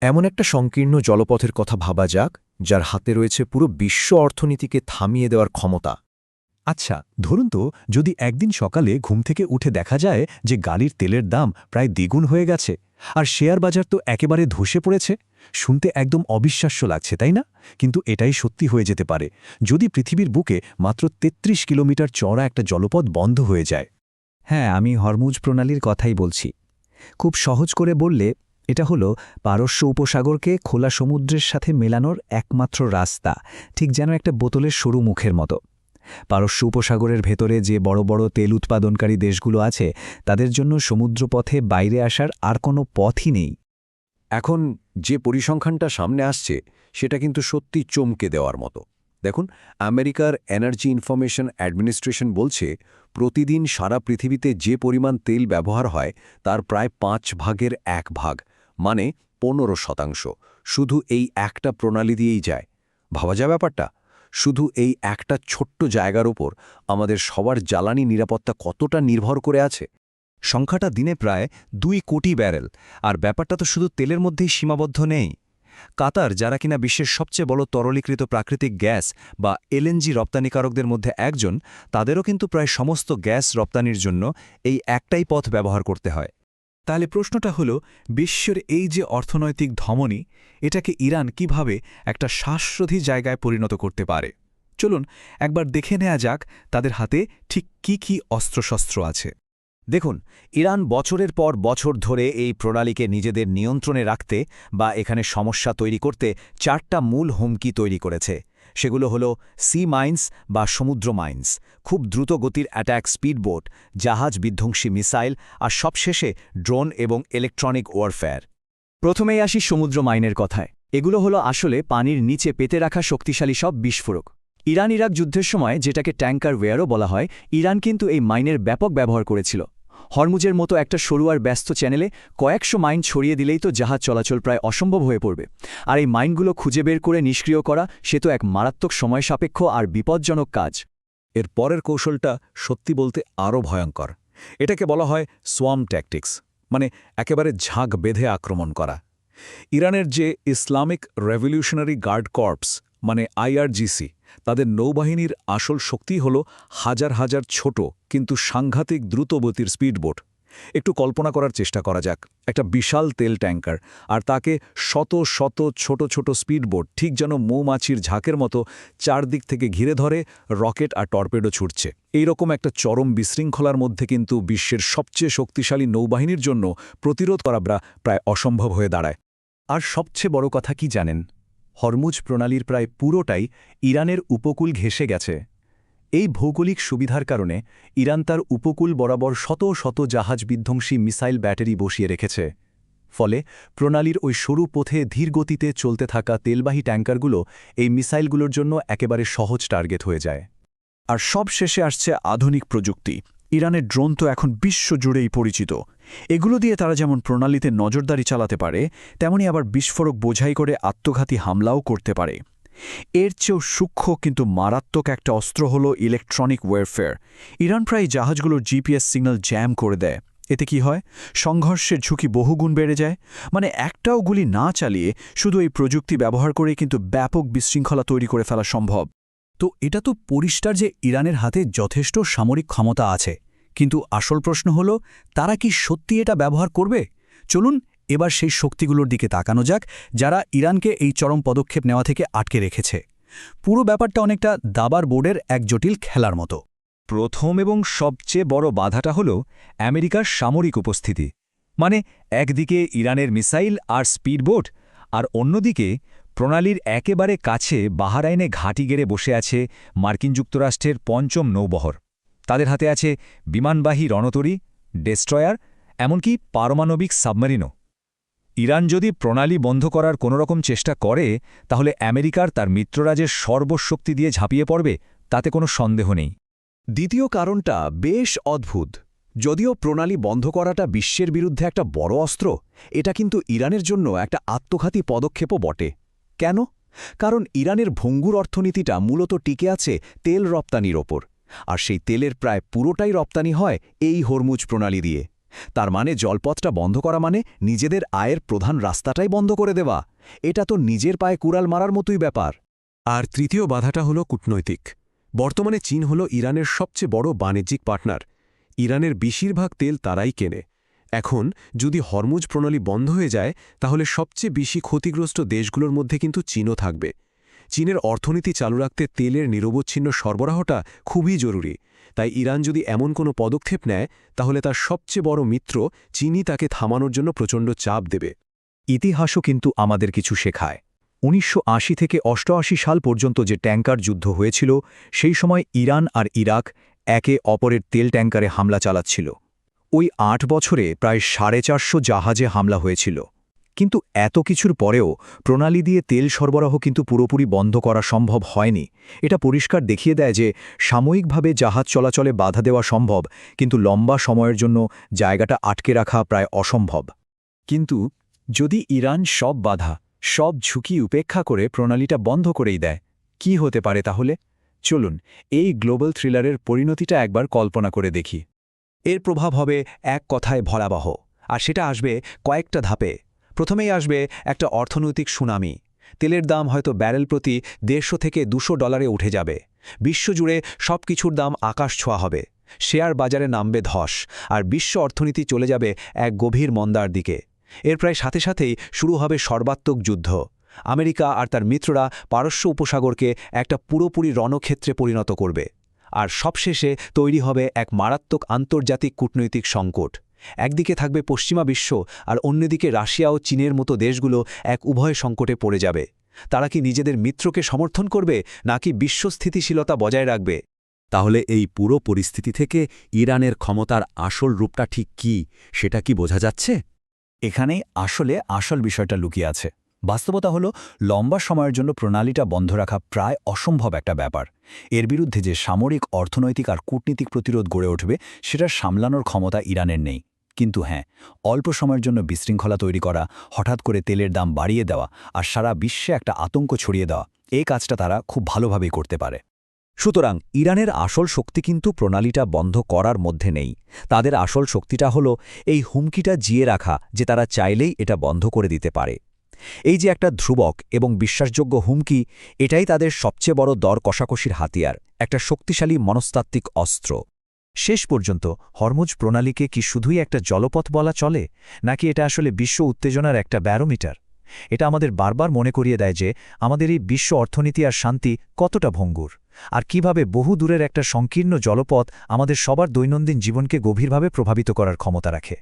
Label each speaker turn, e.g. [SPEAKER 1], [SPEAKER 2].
[SPEAKER 1] এমন একটা সংকীর্ণ জলপথের কথা ভাবা যাক, যার হাতে রয়েছে পুরো বিশ্ব অর্থনীতিকে থামিয়ে দেওয়ার ক্ষমতা।
[SPEAKER 2] আচ্ছা, ধরুন তো যদি একদিন সকালে ঘুম থেকে উঠে দেখা যায় যে গাড়ির তেলের দাম প্রায় দ্বিগুণ হয়ে গেছে, আর শেয়ার বাজার তো একেবারে ধসে পড়েছে। শুনতে একদম অবিশ্বাস্য লাগছে, তাই না? কিন্তু এটাই সত্যি হয়ে যেতে পারে যদি পৃথিবীর বুকে মাত্র ৩৩ কিলোমিটার চওড়া একটা জলপথ বন্ধ হয়ে যায়।
[SPEAKER 3] হ্যাঁ, আমি হরমুজ প্রণালীর কথাই বলছি। খুব সহজ করে বললে এটা হলো পারস্য উপসাগরকে খোলা সমুদ্রের সাথে মেলানোর একমাত্র রাস্তা, ঠিক যেন একটা বোতলের সরু মুখের মতো। পারস্য উপসাগরের ভেতরে যে বড় বড় তেল উৎপাদনকারী দেশগুলো আছে, তাদের জন্য সমুদ্রপথে বাইরে আসার আর কোনো পথই নেই।
[SPEAKER 4] এখন যে পরিসংখ্যানটা সামনে আসছে সেটা কিন্তু সত্যি চমকে দেওয়ার মতো। দেখুন, আমেরিকার এনার্জি ইনফরমেশন অ্যাডমিনিস্ট্রেশন বলছে প্রতিদিন সারা পৃথিবীতে যে পরিমাণ তেল ব্যবহার হয় তার প্রায় 1/5 মানে 15% শুধু এই একটা প্রণালী দিয়েই যায়। ভাবা যায় ব্যাপারটা? শুধু এই একটা ছোট্ট জায়গার ওপর আমাদের সবার জ্বালানি নিরাপত্তা কতটা নির্ভর করে আছে।
[SPEAKER 2] সংখ্যাটা দিনে প্রায় ২ কোটি ব্যারেল। আর ব্যাপারটা তো শুধু তেলের মধ্যেই সীমাবদ্ধ নেই। কাতার, যারা কিনা বিশ্বের সবচেয়ে বড় তরলীকৃত প্রাকৃতিক গ্যাস বা এলএনজি রপ্তানিকারকদের মধ্যে একজন, তাদেরও কিন্তু প্রায় সমস্ত গ্যাস রপ্তানির জন্য এই একটাই পথ ব্যবহার করতে হয়।
[SPEAKER 5] তাহলে প্রশ্নটা হলো, বিশ্বের এই যে অর্থনৈতিক ধমনী, এটাকে ইরান কিভাবে একটা শ্বাসরোধী জায়গায় পরিণত করতে পারে? চলুন একবার দেখে নেওয়া যাক তাদের হাতে ঠিক কি অস্ত্রশস্ত্র আছে।
[SPEAKER 6] দেখুন, ইরান বছরের পর বছর ধরে এই প্রণালীকে নিজেদের নিয়ন্ত্রণে রাখতে বা এখানে সমস্যা তৈরি করতে 4টা মূল হুমকি তৈরি করেছে। সেগুলো হলো সি মাইন্স বা সমুদ্র মাইন্স, খুব দ্রুত গতির অ্যাট্যাক স্পিডবোট, জাহাজ বিধ্বংসী মিসাইল, আর সবশেষে ড্রোন এবং ইলেকট্রনিক ওয়ারফেয়ার। প্রথমেই আসি সমুদ্র মাইনের কথায়। এগুলো হলো আসলে পানির নিচে পেতে রাখা শক্তিশালী সব বিস্ফোরক। ইরান ইরাক যুদ্ধের সময়, যেটাকে ট্যাঙ্কার ওয়্যারও বলা হয়, ইরান কিন্তু এই মাইনের ব্যাপক ব্যবহার করেছিল। হরমুজের মতো একটা সরু আর ব্যস্ত চ্যানেলে কয়েকশো মাইন ছড়িয়ে দিলেই তো জাহাজ চলাচল প্রায় অসম্ভব হয়ে পড়বে। আর এই মাইনগুলো খুঁজে বের করে নিষ্ক্রিয় করা, সে তো এক মারাত্মক সময়সাপেক্ষ আর বিপজ্জনক কাজ।
[SPEAKER 4] এর পরের কৌশলটা সত্যি বলতে আরও ভয়ঙ্কর। এটাকে বলা হয় সোয়াম ট্যাকটিক্স, মানে একেবারে ঝাঁক বেঁধে আক্রমণ করা। ইরানের যে ইসলামিক রেভলিউশনারি গার্ড কর্পস মানে আইআরজিসি, তাদের নৌবাহিনীর আসল শক্তি হল হাজার হাজার ছোট কিন্তু সাংঘাতিক দ্রুতগতির স্পিডবোট। একটু কল্পনা করার চেষ্টা করা যাক, একটা বিশাল তেল ট্যাঙ্কার, আর তাকে শত শত ছোট ছোট স্পিডবোট ঠিক যেন মৌমাছির ঝাঁকের মতো চারদিক থেকে ঘিরে ধরে রকেট আর টর্পেডো ছুটছে। এইরকম একটা চরম বিশৃঙ্খলার মধ্যে কিন্তু বিশ্বের সবচেয়ে শক্তিশালী নৌবাহিনীর জন্য প্রতিরোধ করা প্রায় অসম্ভব হয়ে দাঁড়ায়।
[SPEAKER 2] আর সবচেয়ে বড় কথা কি জানেন? হরমুজ প্রণালীর প্রায় পুরোটাই ইরানের উপকূল ঘেঁষে গেছে। এই ভৌগোলিক সুবিধার কারণে ইরান তার উপকূল বরাবর শত শত জাহাজ বিধ্বংসী মিসাইল ব্যাটারি বসিয়ে রেখেছে। ফলে প্রণালীর ওই সরু পথে ধীর গতিতে চলতে থাকা তেলবাহী ট্যাঙ্কারগুলো এই মিসাইলগুলোর জন্য একেবারে সহজ টার্গেট হয়ে যায়।
[SPEAKER 5] আর সব শেষে আসছে আধুনিক প্রযুক্তি। ইরানের ড্রোন তো এখন বিশ্বজুড়েই পরিচিত। এগুলো দিয়ে তারা যেমন প্রণালীতে নজরদারি চালাতে পারে, তেমনি আবার বিস্ফোরক বোঝাই করে আত্মঘাতী হামলাও করতে পারে। এর চেয়েও সূক্ষ্ম কিন্তু মারাত্মক একটা অস্ত্র হল ইলেকট্রনিক ওয়ারফেয়ার। ইরান প্রায় জাহাজগুলোর জিপিএস সিগন্যাল জ্যাম করে দেয়। এতে কি হয়? সংঘর্ষের ঝুঁকি বহুগুণ বেড়ে যায়। মানে একটাও গুলি না চালিয়ে শুধু এই প্রযুক্তি ব্যবহার করেই কিন্তু ব্যাপক বিশৃঙ্খলা তৈরি করে ফেলা সম্ভব।
[SPEAKER 3] তো এটা তো পরিষ্কার যে ইরানের হাতে যথেষ্ট সামরিক ক্ষমতা আছে, কিন্তু আসল প্রশ্ন হল, তারা কি সত্যি এটা ব্যবহার করবে? চলুন এবার সেই শক্তিগুলোর দিকে তাকানো যাক, যারা ইরানকে এই চরম পদক্ষেপ নেওয়া থেকে আটকে রেখেছে। পুরো ব্যাপারটা অনেকটা দাবার বোর্ডের এক জটিল খেলার মতো।
[SPEAKER 2] প্রথম এবং সবচেয়ে বড় বাধাটা হল আমেরিকার সামরিক উপস্থিতি। মানে একদিকে ইরানের মিসাইল আর স্পিডবোট, আর অন্যদিকে প্রণালীর একেবারে কাছে বাহরাইনে ঘাঁটি গেড়ে বসে আছে মার্কিন যুক্তরাষ্ট্রের ৫ম নৌবহর। তাদের হাতে আছে বিমানবাহী রণতরী, ডেস্ট্রয়ার, এমনকি পারমাণবিক সাবমেরিনও। ইরান যদি প্রণালী বন্ধ করার কোনোরকম চেষ্টা করে, তাহলে আমেরিকার তার মিত্ররাজের সর্বশক্তি দিয়ে ঝাঁপিয়ে পড়বে, তাতে কোনো সন্দেহ নেই।
[SPEAKER 4] দ্বিতীয় কারণটা বেশ অদ্ভুত। যদিও প্রণালী বন্ধ করাটা বিশ্বের বিরুদ্ধে একটা বড় অস্ত্র, এটা কিন্তু ইরানের জন্য একটা আত্মঘাতী পদক্ষেপও বটে। কেন? কারণ ইরানের ভঙ্গুর অর্থনীতিটা মূলত টিকে আছে তেল রপ্তানির ওপর, আর সেই তেলের প্রায় পুরোটাই রপ্তানি হয় এই হরমুজ প্রণালী দিয়ে।
[SPEAKER 6] তার মানে জলপথটা বন্ধ করা মানে নিজেদের আয়ের প্রধান রাস্তাটাই বন্ধ করে দেওয়া। এটা তো নিজের পায়ে কুড়াল মারার মতোই ব্যাপার।
[SPEAKER 7] আর তৃতীয় বাধাটা হলো কূটনৈতিক। বর্তমানে চীন হল ইরানের সবচেয়ে বড় বাণিজ্যিক পার্টনার। ইরানের বেশিরভাগ তেল তারাই কেনে। এখন যদি হরমুজ প্রণালী বন্ধ হয়ে যায়, তাহলে সবচেয়ে বেশি ক্ষতিগ্রস্ত দেশগুলোর মধ্যে কিন্তু চীনও থাকবে। চীনের অর্থনীতি চালু রাখতে তেলের নিরবচ্ছিন্ন সরবরাহটা খুবই জরুরি। তাই ইরান যদি এমন কোনো পদক্ষেপ নেয়, তাহলে তার সবচেয়ে বড় মিত্র চীনই তাকে থামানোর জন্য প্রচণ্ড চাপ দেবে।
[SPEAKER 1] ইতিহাসও কিন্তু আমাদের কিছু শেখায়। ১৯৮০ থেকে ৮৮ সাল পর্যন্ত যে ট্যাঙ্কার যুদ্ধ হয়েছিল, সেই সময় ইরান আর ইরাক একে অপরের তেল ট্যাঙ্কারে হামলা চালাচ্ছিল। ওই ৮ বছরে প্রায় ৪৫০ জাহাজে হামলা হয়েছিল। কিন্তু এত কিছুর পরেও প্রণালী দিয়ে তেল সরবরাহ কিন্তু পুরোপুরি বন্ধ করা সম্ভব হয়নি। এটা পরিষ্কার দেখিয়ে দেয় যে সাময়িকভাবে জাহাজ চলাচলে বাধা দেওয়া সম্ভব, কিন্তু লম্বা সময়ের জন্য জায়গাটা আটকে রাখা প্রায় অসম্ভব।
[SPEAKER 3] কিন্তু যদি ইরান সব বাধা, সব ঝুঁকি উপেক্ষা করে প্রণালীটা বন্ধ করেই দেয়, কি হতে পারে তাহলে? চলুন এই গ্লোবাল থ্রিলারের পরিণতিটা একবার কল্পনা করে দেখি।
[SPEAKER 6] এর প্রভাব হবে এক কথায় ভয়াবহ, আর সেটা আসবে কয়েকটা ধাপে। প্রথমেই আসবে একটা অর্থনৈতিক সুনামি। তেলের দাম হয়তো ব্যারেল প্রতি ১৫০ থেকে $200 উঠে যাবে। বিশ্বজুড়ে সব কিছুর দাম আকাশ ছোঁয়া হবে। শেয়ার বাজারে নামবে ধস, আর বিশ্ব অর্থনীতি চলে যাবে এক গভীর মন্দার দিকে। এর প্রায় সাথে সাথেই শুরু হবে সর্বাত্মক যুদ্ধ। আমেরিকা আর তার মিত্ররা পারস্য উপসাগরকে একটা পুরোপুরি রণক্ষেত্রে পরিণত করবে। আর সবশেষে তৈরি হবে এক মারাত্মক আন্তর্জাতিক কূটনৈতিক সংকট। একদিকে থাকবে পশ্চিমা বিশ্ব, আর অন্যদিকে রাশিয়া ও চীনের মতো দেশগুলো এক উভয় সংকটে পড়ে যাবে। তারা কি নিজেদের মিত্রকে সমর্থন করবে, নাকি বিশ্ব স্থিতিশীলতা বজায় রাখবে?
[SPEAKER 8] তাহলে এই পুরো পরিস্থিতি থেকে ইরানের ক্ষমতার আসল রূপটা ঠিক কি, সেটা কি বোঝা যাচ্ছে?
[SPEAKER 3] এখানেই আসলে আসল বিষয়টা লুকিয়ে আছে। বাস্তবতা হলো, লম্বা সময়ের জন্য প্রণালীটা বন্ধ রাখা প্রায় অসম্ভব একটা ব্যাপার। এর বিরুদ্ধে যে সামরিক, অর্থনৈতিক আর কূটনীতিক প্রতিরোধ গড়ে উঠবে, সেটা সামলানোর ক্ষমতা ইরানের নেই। কিন্তু হ্যাঁ, অল্প সময়ের জন্য বিশৃঙ্খলা তৈরি করা, হঠাৎ করে তেলের দাম বাড়িয়ে দেওয়া আর সারা বিশ্বে একটা আতঙ্ক ছড়িয়ে দেওয়া, এই কাজটা তারা খুব ভালোভাবেই করতে পারে।
[SPEAKER 6] সুতরাং ইরানের আসল শক্তি কিন্তু প্রণালীটা বন্ধ করার মধ্যে নেই। তাদের আসল শক্তিটা হলো এই হুমকিটা জিয়ে রাখা, যে তারা চাইলেই এটা বন্ধ করে দিতে পারে। এই যে একটা ধ্রুবক এবং বিশ্বাসযোগ্য হুমকি, এটাই তাদের সবচেয়ে বড় দর কষাকষির হাতিয়ার, একটা শক্তিশালী মনস্তাত্ত্বিক অস্ত্র। শেষ পর্যন্ত হরমুজ প্রণালীকে কি শুধুই একটা জলপথ বলা চলে, নাকি এটা আসলে বিশ্ব উত্তেজনার একটা ব্যারোমিটার? এটা আমাদের বারবার মনে করিয়ে দেয় যে আমাদের এই বিশ্ব অর্থনীতি আর শান্তি কতটা ভঙ্গুর, আর কিভাবে বহু দূরের একটা সংকীর্ণ জলপথ আমাদের সবার দৈনন্দিন জীবনকে গভীরভাবে প্রভাবিত করার ক্ষমতা রাখে।